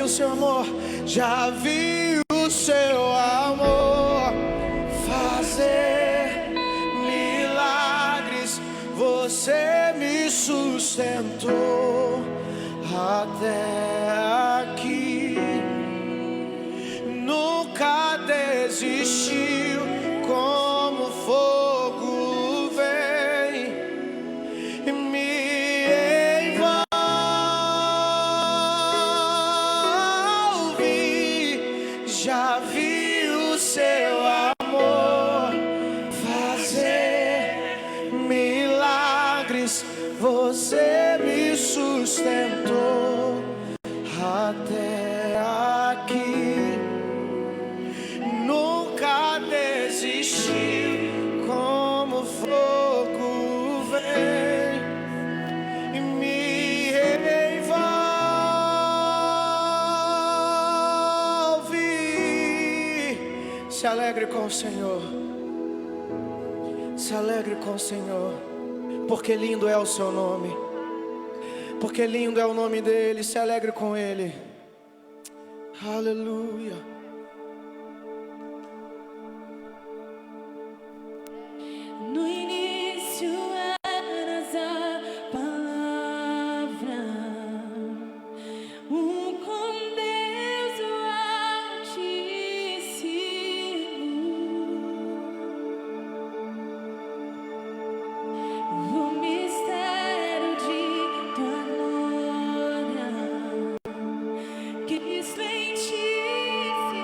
o seu amor, já vi o seu amor fazer milagres. Você me sustentou até aqui, nunca desistiu. Como fogo vem e me envolve. Já vi o seu amor fazer milagres. Você me sustentou até aqui, nunca desistiu. Como fogo vem e me envolve. Se alegre com o Senhor, se alegre com o Senhor, porque lindo é o seu nome, porque lindo é o nome dele. Se alegre com ele. Aleluia. No início eras a palavra, com Deus o Altíssimo, o mistério de tua glória, Cristo em ti se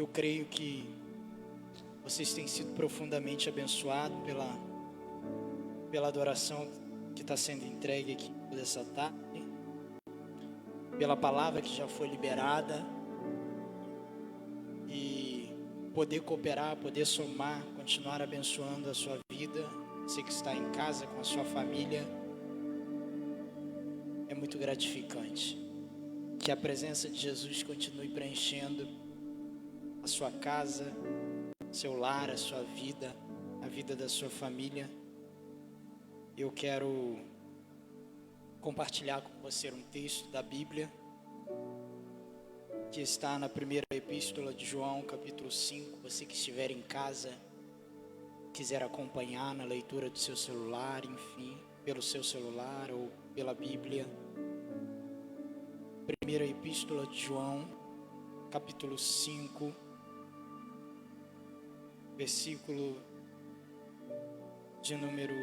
creio que vocês têm sido profundamente abençoados pela adoração que está sendo entregue aqui nessa tarde, pela palavra que já foi liberada, e poder cooperar, poder somar, continuar abençoando a sua vida, você que está em casa com a sua família, é muito gratificante. Que a presença de Jesus continue preenchendo a sua casa, seu lar, a sua vida, a vida da sua família. Eu quero compartilhar com você um texto da Bíblia que está na primeira epístola de João, capítulo 5. Você que estiver em casa, quiser acompanhar na leitura do seu celular, enfim, pelo seu celular ou pela Bíblia. Primeira epístola de João, capítulo 5, versículo de número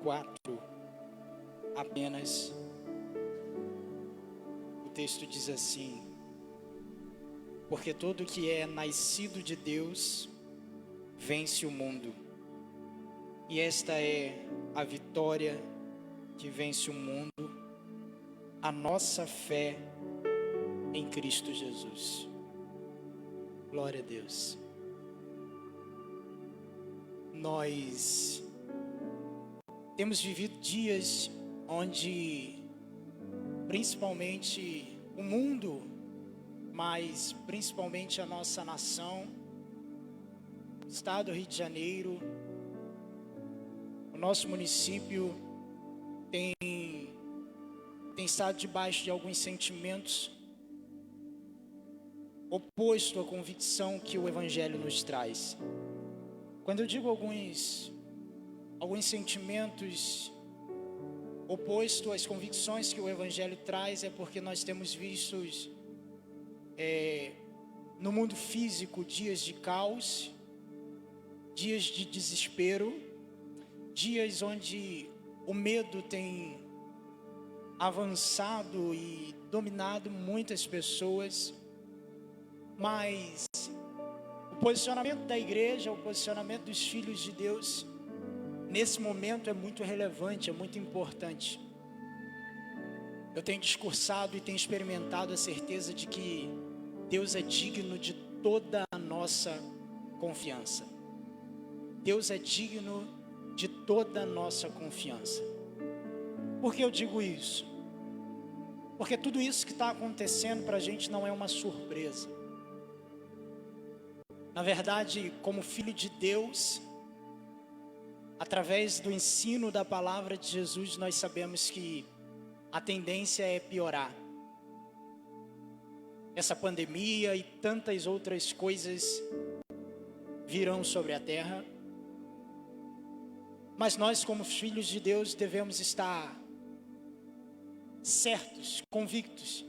4, apenas. O texto diz assim: porque todo que é nascido de Deus vence o mundo, e esta é a vitória que vence o mundo, a nossa fé em Cristo Jesus. Glória a Deus. Nós temos vivido dias onde, principalmente o mundo, mas principalmente a nossa nação, o estado do Rio de Janeiro, o nosso município tem estado debaixo de alguns sentimentos oposto à convicção que o Evangelho nos traz. Quando eu digo alguns sentimentos opostos às convicções que o Evangelho traz, é porque nós temos visto no mundo físico dias de caos, dias de desespero, dias onde o medo tem avançado e dominado muitas pessoas. Mas o posicionamento da igreja, o posicionamento dos filhos de Deus, nesse momento é muito relevante, é muito importante. Eu tenho discursado e tenho experimentado a certeza de que Deus é digno de toda a nossa confiança. Deus é digno de toda a nossa confiança. Por que eu digo isso? Porque tudo isso que está acontecendo para a gente não é uma surpresa. Na verdade, como filho de Deus, através do ensino da palavra de Jesus, nós sabemos que a tendência é piorar. Essa pandemia e tantas outras coisas virão sobre a terra, mas nós, como filhos de Deus, devemos estar certos, convictos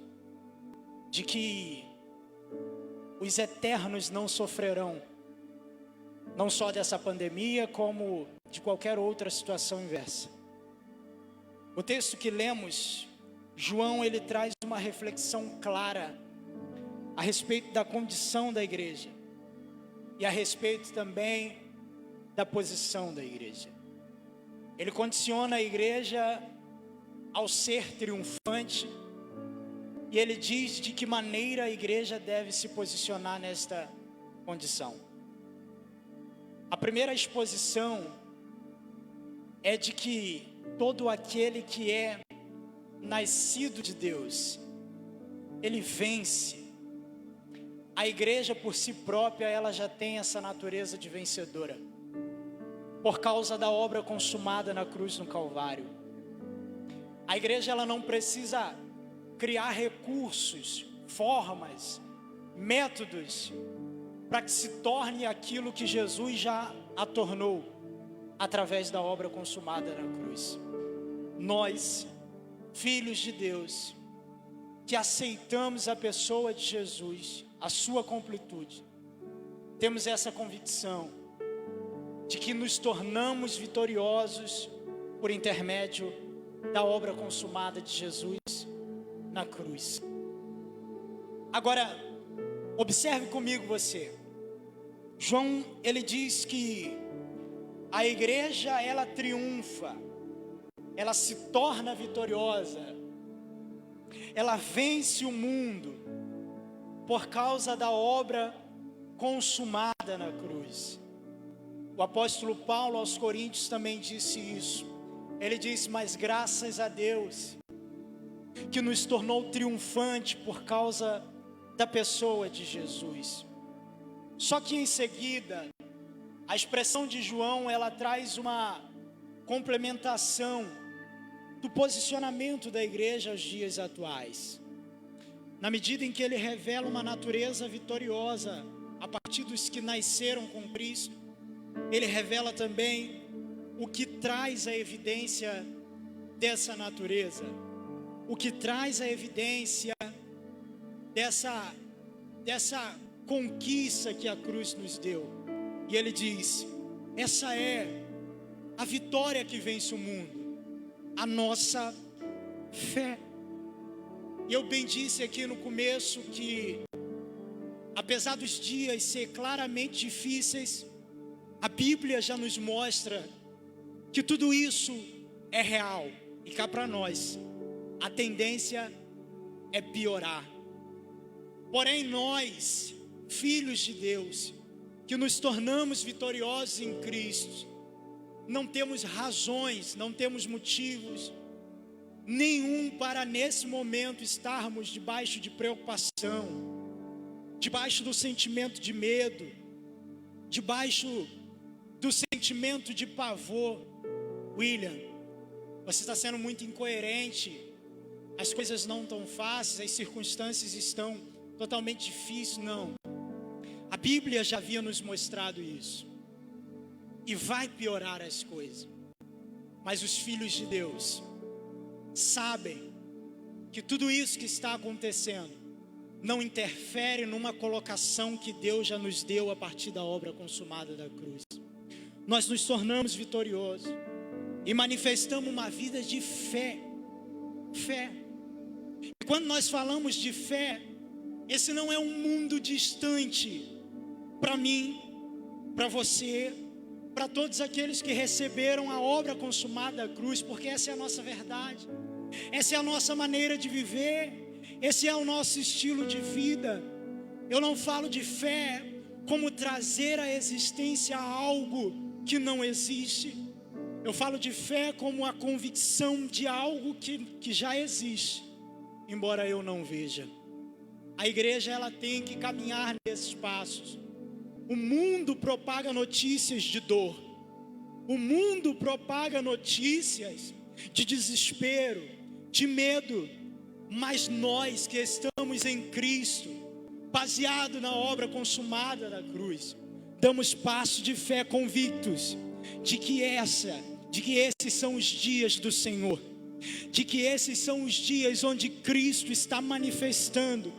de que os eternos não sofrerão, não só dessa pandemia, como de qualquer outra situação inversa. O texto que lemos, João, ele traz uma reflexão clara a respeito da condição da igreja e a respeito também da posição da igreja. Ele condiciona a igreja ao ser triunfante, e ele diz de que maneira a igreja deve se posicionar nesta condição. A primeira exposição é de que todo aquele que é nascido de Deus, ele vence. A igreja por si própria, ela já tem essa natureza de vencedora, por causa da obra consumada na cruz no Calvário. A igreja, ela não precisa criar recursos, formas, métodos para que se torne aquilo que Jesus já a tornou através da obra consumada na cruz. Nós, filhos de Deus, que aceitamos a pessoa de Jesus, a sua completude, temos essa convicção de que nos tornamos vitoriosos por intermédio da obra consumada de Jesus na cruz. Agora, Observe comigo você. João, ele diz que a igreja, ela triunfa, ela se torna vitoriosa, ela vence o mundo por causa da obra consumada na cruz. O apóstolo Paulo aos Coríntios também disse isso. Ele disse: mas graças a Deus que nos tornou triunfante por causa da pessoa de Jesus. Só que em seguida, a expressão de João, ela traz uma complementação do posicionamento da igreja aos dias atuais. Na medida em que ele revela uma natureza vitoriosa a partir dos que nasceram com Cristo, ele revela também o que traz a evidência dessa natureza, o que traz a evidência dessa conquista que a cruz nos deu. E ele diz: essa é a vitória que vence o mundo, a nossa fé. E eu bem disse aqui no começo que, apesar dos dias ser claramente difíceis, a Bíblia já nos mostra que tudo isso é real. E cá para nós, a tendência é piorar. Porém nós, filhos de Deus, que nos tornamos vitoriosos em Cristo, não temos razões, não temos motivos nenhum para nesse momento estarmos debaixo de preocupação, debaixo do sentimento de medo, debaixo do sentimento de pavor. William, você está sendo muito incoerente, as coisas não estão fáceis, as circunstâncias estão totalmente difíceis. Não, a Bíblia já havia nos mostrado isso, e vai piorar as coisas, mas os filhos de Deus sabem que tudo isso que está acontecendo não interfere numa colocação que Deus já nos deu a partir da obra consumada da cruz. Nós nos tornamos vitoriosos e manifestamos uma vida de fé. E quando nós falamos de fé, esse não é um mundo distante para mim, para você, para todos aqueles que receberam a obra consumada da cruz, porque essa é a nossa verdade, essa é a nossa maneira de viver, esse é o nosso estilo de vida. Eu não falo de fé como trazer à existência algo que não existe. Eu falo de fé como a convicção de algo que já existe, embora eu não veja. A igreja, ela tem que caminhar nesses passos. O mundo propaga notícias de dor, o mundo propaga notícias de desespero, de medo, mas nós que estamos em Cristo, baseado na obra consumada da cruz, damos passo de fé convictos de que esses são os dias do Senhor, de que esses são os dias onde Cristo está manifestando,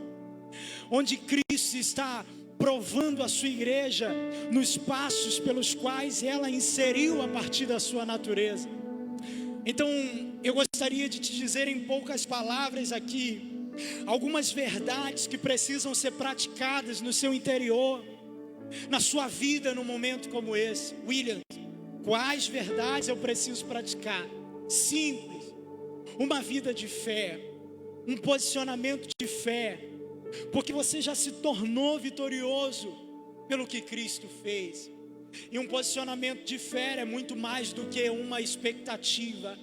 onde Cristo está provando a sua igreja nos passos pelos quais ela inseriu a partir da sua natureza. Então, eu gostaria de te dizer em poucas palavras aqui algumas verdades que precisam ser praticadas no seu interior, na sua vida num momento como esse. William, quais verdades eu preciso praticar? Simples: uma vida de fé, um posicionamento de fé, porque você já se tornou vitorioso pelo que Cristo fez. E um posicionamento de fé é muito mais do que uma expectativa,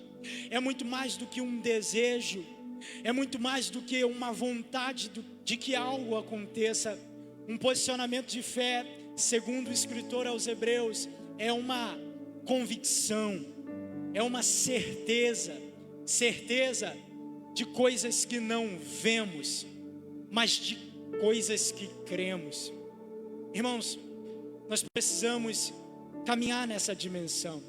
é muito mais do que um desejo, é muito mais do que uma vontade de que algo aconteça. Um posicionamento de fé, segundo o escritor aos Hebreus, é uma convicção, é uma certeza de coisas que não vemos, mas de coisas que cremos. Irmãos, nós precisamos caminhar nessa dimensão,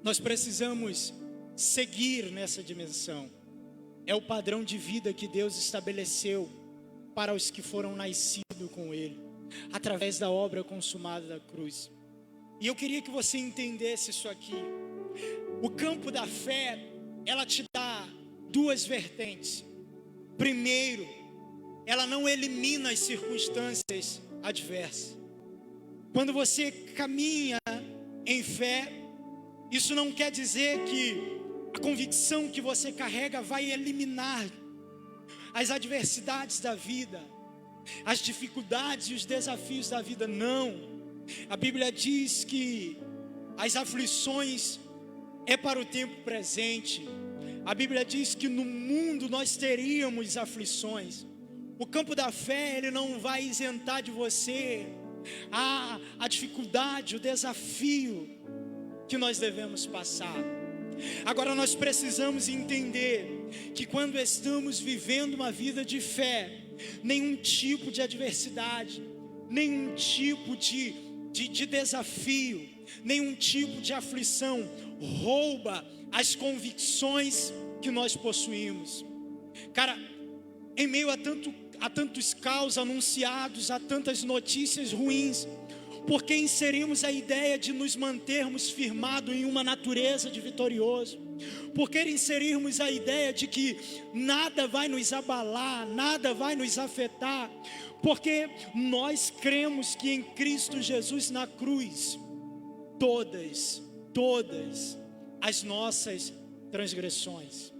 nós precisamos seguir nessa dimensão. É o padrão de vida que Deus estabeleceu para os que foram nascidos com Ele, através da obra consumada da cruz. E eu queria que você entendesse isso aqui. O campo da fé, ela te dá duas vertentes. Primeiro, ela não elimina as circunstâncias adversas. Quando você caminha em fé, isso não quer dizer que a convicção que você carrega vai eliminar as adversidades da vida, as dificuldades e os desafios da vida. Não. A Bíblia diz que as aflições é para o tempo presente. A Bíblia diz que no mundo nós teríamos aflições. O campo da fé, ele não vai isentar de você a dificuldade, o desafio que nós devemos passar. Agora nós precisamos entender que quando estamos vivendo uma vida de fé, nenhum tipo de adversidade, nenhum tipo de desafio, nenhum tipo de aflição rouba as convicções que nós possuímos. Cara, em meio a tantos caos anunciados, a tantas notícias ruins, porque inserimos a ideia de nos mantermos firmados em uma natureza de vitorioso, porque inserirmos a ideia de que nada vai nos abalar, nada vai nos afetar, porque nós cremos que em Cristo Jesus na cruz, todas as nossas transgressões,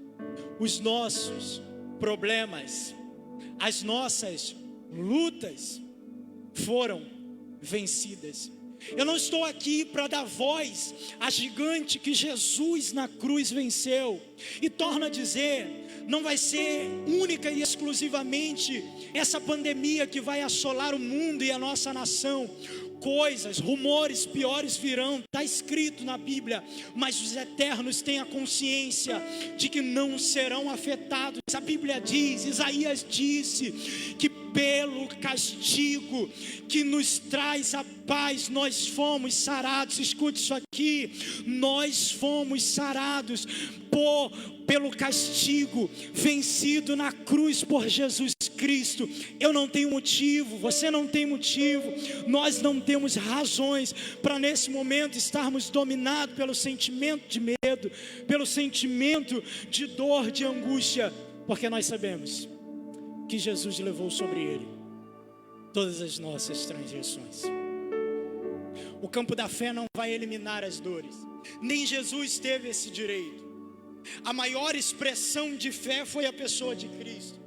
os nossos problemas, as nossas lutas foram vencidas. Eu não estou aqui para dar voz a gigante que Jesus na cruz venceu. E torno a dizer, não vai ser única e exclusivamente essa pandemia que vai assolar o mundo e a nossa nação. Coisas, rumores piores virão, está escrito na Bíblia, mas os eternos têm a consciência de que não serão afetados. A Bíblia diz, Isaías disse, que pelo castigo que nos traz a paz, nós fomos sarados. Escute isso aqui, nós fomos sarados pelo castigo vencido na cruz por Jesus Cristo. Eu não tenho motivo, você não tem motivo, nós não temos razões para nesse momento estarmos dominados pelo sentimento de medo, pelo sentimento de dor, de angústia, porque nós sabemos que Jesus levou sobre ele todas as nossas transgressões. O campo da fé não vai eliminar as dores, nem Jesus teve esse direito. A maior expressão de fé foi a pessoa de Cristo.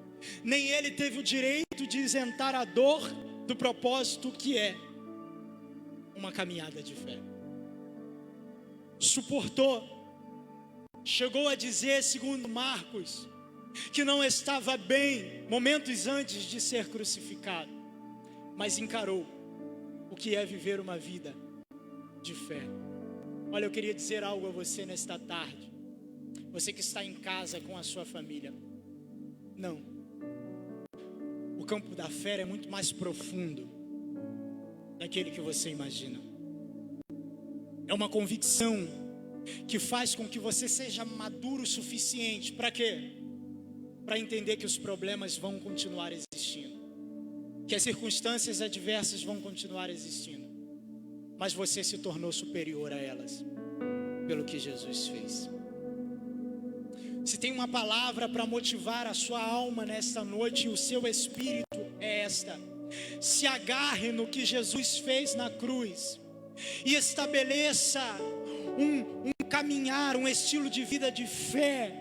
Nem ele teve o direito de isentar a dor do propósito que é uma caminhada de fé. Suportou, chegou a dizer, segundo Marcos, que não estava bem momentos antes de ser crucificado, mas encarou o que é viver uma vida de fé. Olha, eu queria dizer algo a você nesta tarde, você que está em casa com a sua família. Não, o campo da fé é muito mais profundo daquele que você imagina. É uma convicção que faz com que você seja maduro o suficiente para quê? Para entender que os problemas vão continuar existindo, que as circunstâncias adversas vão continuar existindo, mas você se tornou superior a elas pelo que Jesus fez. Se tem uma palavra para motivar a sua alma nesta noite e o seu espírito, é esta: se agarre no que Jesus fez na cruz e estabeleça um caminhar, um estilo de vida de fé,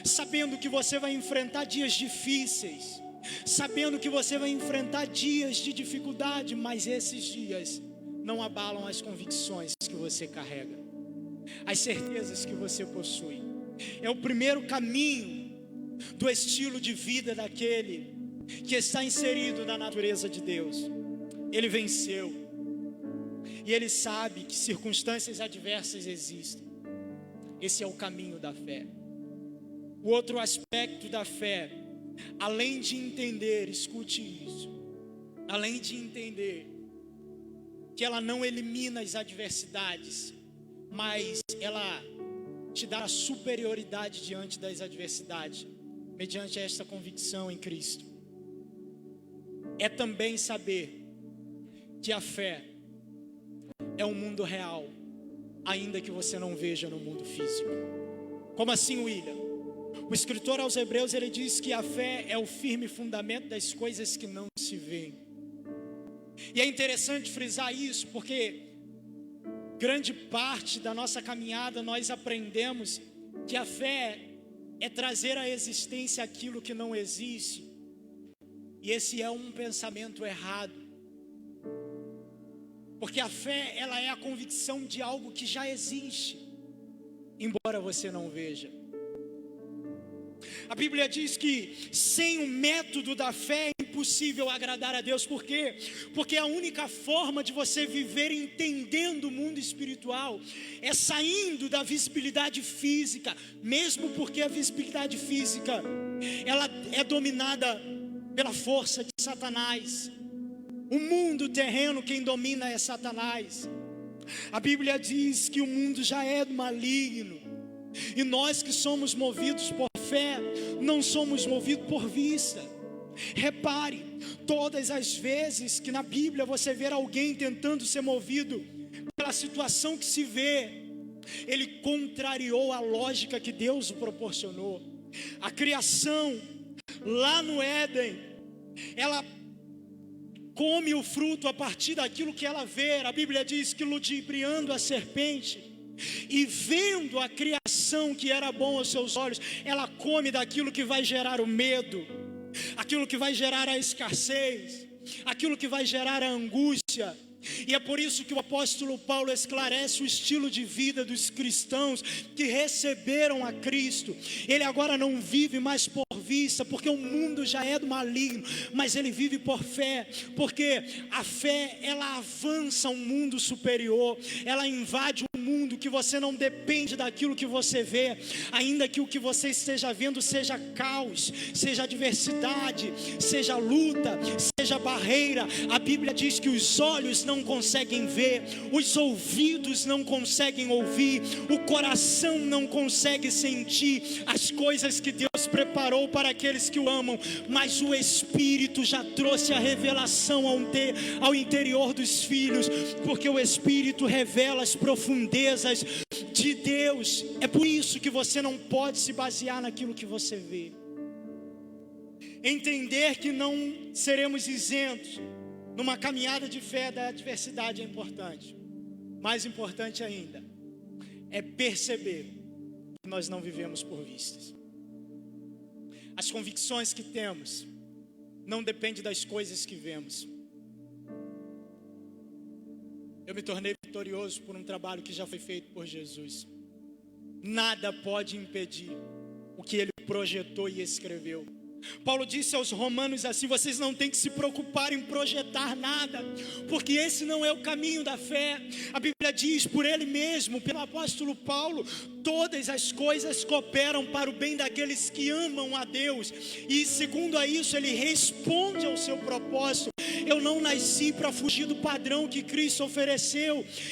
sabendo que você vai enfrentar dias difíceis, sabendo que você vai enfrentar dias de dificuldade, mas esses dias não abalam as convicções que você carrega, as certezas que você possui. É o primeiro caminho do estilo de vida daquele que está inserido na natureza de Deus. Ele venceu e ele sabe que circunstâncias adversas existem. Esse é o caminho da fé. O outro aspecto da fé, além de entender, escute isso, além de entender que ela não elimina as adversidades, mas ela te dá a superioridade diante das adversidades, mediante esta convicção em Cristo, é também saber que a fé é um mundo real, ainda que você não veja no mundo físico. Como assim, William? O escritor aos Hebreus, ele diz que a fé é o firme fundamento das coisas que não se veem. E é interessante frisar isso, porque grande parte da nossa caminhada nós aprendemos que a fé é trazer à existência aquilo que não existe. E esse é um pensamento errado. Porque a fé, ela é a convicção de algo que já existe, embora você não veja. A Bíblia diz que sem o método da fé é impossível agradar a Deus. Por quê? Porque a única forma de você viver entendendo o mundo espiritual é saindo da visibilidade física, mesmo porque a visibilidade física, ela é dominada pela força de Satanás. O mundo terreno, quem domina é Satanás. A Bíblia diz que o mundo já é do maligno. E nós que somos movidos por fé, não somos movidos por vista. Repare, todas as vezes que na Bíblia você vê alguém tentando ser movido pela situação que se vê, ele contrariou a lógica que Deus o proporcionou. A criação, lá no Éden, ela come o fruto a partir daquilo que ela vê. A Bíblia diz que ludibriando a serpente e vendo a criação que era bom aos seus olhos, ela come daquilo que vai gerar o medo, aquilo que vai gerar a escassez, aquilo que vai gerar a angústia. E é por isso que o apóstolo Paulo esclarece o estilo de vida dos cristãos que receberam a Cristo. Ele agora não vive mais por vista, porque o mundo já é do maligno, mas ele vive por fé, porque a fé, ela avança um mundo superior, ela invade um mundo que você não depende daquilo que você vê, ainda que o que você esteja vendo seja caos, seja adversidade, seja luta, seja barreira. A Bíblia diz que os olhos não conseguem ver, os ouvidos não conseguem ouvir, o coração não consegue sentir as coisas que Deus preparou para aqueles que o amam, mas o Espírito já trouxe a revelação ao interior dos filhos, porque o Espírito revela as profundezas de Deus. É por isso que você não pode se basear naquilo que você vê. Entender que não seremos isentos numa caminhada de fé da adversidade é importante. Mais importante ainda é perceber que nós não vivemos por vistas. As convicções que temos não dependem das coisas que vemos. Eu me tornei vitorioso por um trabalho que já foi feito por Jesus. Nada pode impedir o que ele projetou e escreveu. Paulo disse aos romanos assim: vocês não têm que se preocupar em projetar nada, porque esse não é o caminho da fé. A Bíblia diz por ele mesmo, pelo apóstolo Paulo, todas as coisas cooperam para o bem daqueles que amam a Deus. E segundo a isso ele responde ao seu propósito. Eu não nasci para fugir do padrão que Cristo ofereceu.